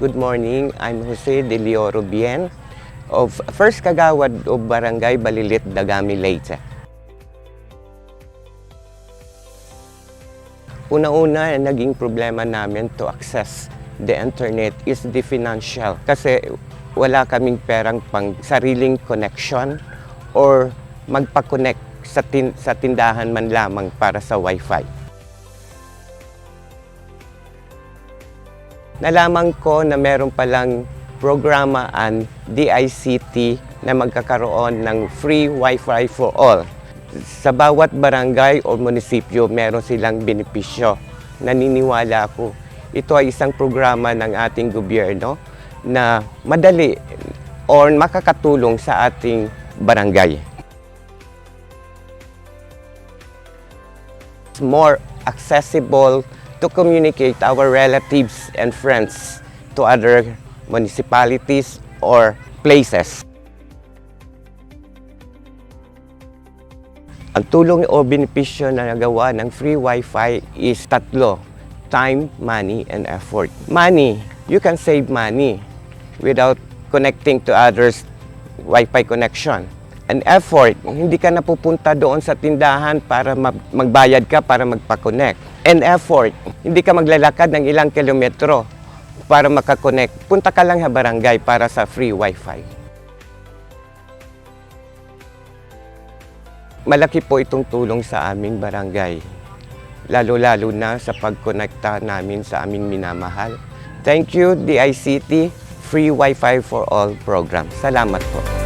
good morning. I'm Jose De Lioro Bien of First Kagawad of Barangay Balilit, Dagami, Leyte. Una-una, naging problema namin to access the internet is the financial. Kasi wala kaming perang pang sariling connection or magpa-connect sa tindahan man lamang para sa Wi-Fi. Nalaman ko na meron palang programa ang DICT na magkakaroon ng free Wi-Fi for all. Sa bawat barangay o munisipyo, meron silang benepisyo. Naniniwala ako. Ito ay isang programa ng ating gobyerno na madali or makakatulong sa ating barangay. It's more accessible to communicate our relatives and friends to other municipalities or places. Ang tulong o benepisyo na nagawa ng free Wi-Fi is tatlo: time, money, and effort. Money, you can save money without connecting to others' Wi-Fi connection. And effort, hindi ka napupunta doon sa tindahan para magbayad ka para magpa-connect. And effort, hindi ka maglalakad ng ilang kilometro para makakonect. Punta ka lang sa barangay para sa free Wi-Fi. Malaki po itong tulong sa aming barangay, lalo-lalo na sa pagkonekta namin sa aming minamahal. Thank you, DICT Free Wi-Fi for All program. Salamat po.